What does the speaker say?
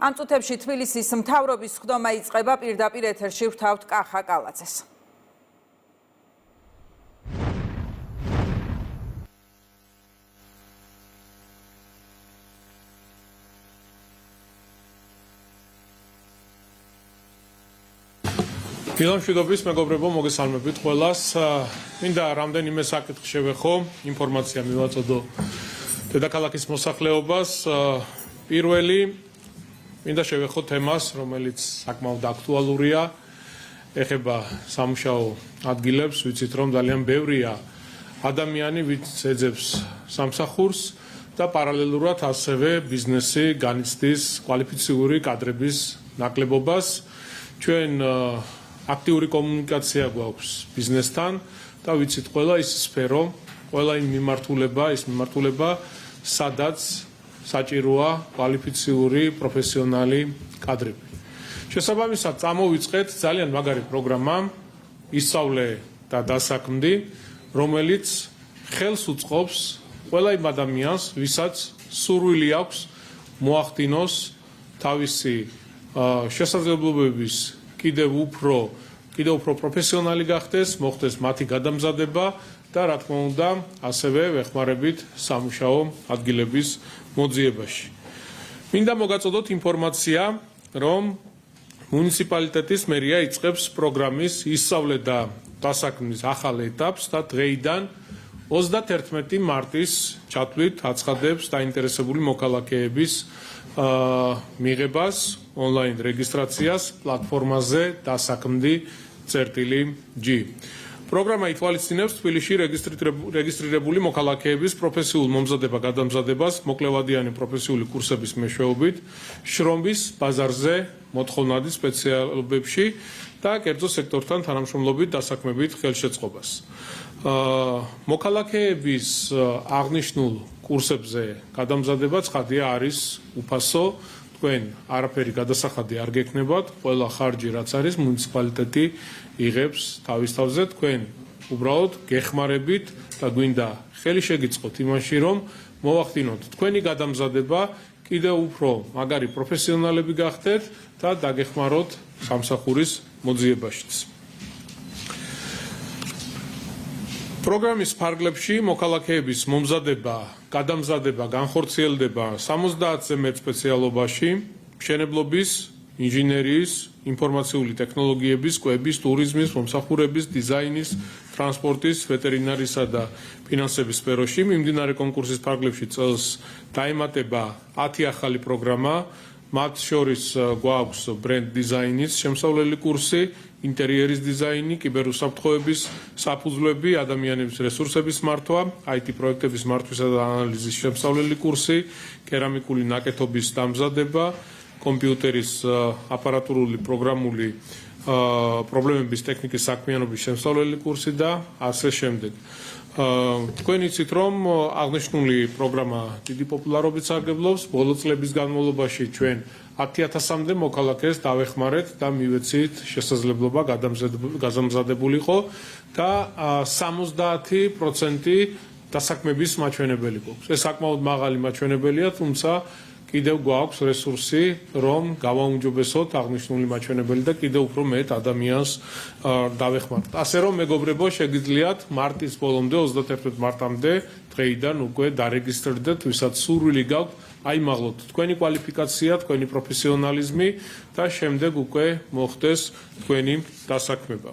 ამ წუთებში თბილისის მთავრობის ხდომა იწყება, პირდაპირ ეთერში ვრთავთ კახა კალაძეს. მილამშვიდობის მეგობრებო, მოგესალმებით ყველას. მინდა რამდენიმე საკითხი შევეხო, ინფორმაცია მივაწოდო დედაქალაქის მოსახლეობას. პირველი მინდა შევეხო თემას, რომელიც საკმაოდ აქტუალურია, ეხება სამუშაო ადგილებს, ვიცით რომ ძალიან ბევრია ადამიანი, ვინც ეძებს სამსახურს და პარალელურად ასევე ბიზნესი განიცდის კვალიფიციური კადრების ნაკლებობას. ჩვენ აქტიური კომუნიკაცია გვაქვს ბიზნესთან და ვიცით ყველა ის სფერო, ყველა იმ მიმართულება, სადაც საჭიროა კვალიფიციური პროფესიონალი კადრები. შესაბამისად, წამოვიწყეთ ძალიან მაგარი პროგრამა ისწავლე და დასაქმდი, რომელიც ხელს უწყობს ყველა იმ ადამიანს, ვისაც სურვილი აქვს მოახდინოს თავისი შესაძლებლობების კიდევ უფრო პროფესიონალი გახდეს, მოხდეს მათი გადამზადება და რა თქმა უნდა, ასევე ვეხმარებით სამუშაო ადგილების მოძიებაში. მინდა მოგაწოდოთ ინფორმაცია, რომ მუნიციპალიტეტის მერია იწყებს პროგრამის ისწავლე და დასაქმნის ახალ ეტაპს და დღეიდან 31 მარტის ჩათვლით აცხადებს დაინტერესებული მოქალაქეების მიღებას ონლაინ რეგისტრაციას პლატფორმაზე დასაქმდი.g. პროგრამა ითვალისწინებს თბილისში რეგისტრირებული მოქალაქეების პროფესიულ მომზადება-გადამზადებას მოკლევადიანი პროფესიული კურსების მეშვეობით, შრომის ბაზარზე მოთხოვნადი სპეციალობებში და კერძო სექტორთან თანამშრომლობით დასაქმებით ხელშეწყობას. მოქალაქეების აღნიშნულ კურსებზე გადამზადება ცხადია არის უფასო, თქვენ არაფერი გადასახადი არ გექნებათ, ყველა ხარჯი რაც არის მუნიციპალიტეტი იღებს თავის თავზე, თქვენ უბრალოდ გეხმარებით და გვინდა ხელი შეგიწყოთ იმაში, რომ მოვახდინოთ თქვენი გადამზადება, კიდევ უფრო მაგარი პროფესიონალები გახდეთ და დაგეხმაროთ სამსახურის მოძიებაშიც. პროგრამის ფარგლებში მოქალაქეების მომზადება, გადამზადება განხორციელდება 70-ზე მეტ სპეციალობაში, მშენებლობის, ინჟინერიის, ინფორმაციული ტექნოლოგიების, კვების, ტურიზმის, მომსახურების, დიზაინის, ტრანსპორტის, ვეტერინარისა და ფინანსების სფეროში. მიმდინარე კონკურსის ფარგლებში წელს დაემატება 10 ახალი პროგრამა, მათ შორის გვაქვს ბრენდ დიზაინის შემსავლელი კურსი, ინტერიერის დიზაინი, კიბერუსაფრთხოების საფუძვლები, ადამიანების რესურსების მართვა, IT პროექტების მართვისა და ანალიზის შემსავლელი კურსი, კერამიკული ნაკეთობის დამზადება, კომპიუტერის აპარატურული პროგრამული პრობლემების ტექნიკის საქმიანობის შემსავლელი კურსი და ასე შემდეგ. თქვენ იცით, რომ აღნიშნული პროგრამა დიდი პოპულარობით სარგებლობს, ბოლო წლების განმავლობაში ჩვენ 10,000-მდე მოქალაქეს დავეხმარეთ და მივეცით შესაძლებლობა გადამზადებულიყო და 70% დასაქმების მაჩვენებელი გვაქვს. ეს საკმაოდ მაღალი მაჩვენებელია, თუმცა კიდევ გვაქვს რესურსი, რომ გავაუმჯობესოთ აღნიშნული მაჩვენებელი და კიდევ უფრო მეტ ადამიანს დავეხმაროთ. ასე რომ, მეგობრებო, შეგიძლიათ მარტის ბოლომდე, 31 მარტამდე დღეიდან უკვე დარეგისტრირდეთ, ვისაც სურვილი გაქვთ, აიმაღლოთ თქვენი კვალიფიკაცია, თქვენი პროფესიონალიზმი და შემდეგ უკვე მოხდეს თქვენი დასაქმება.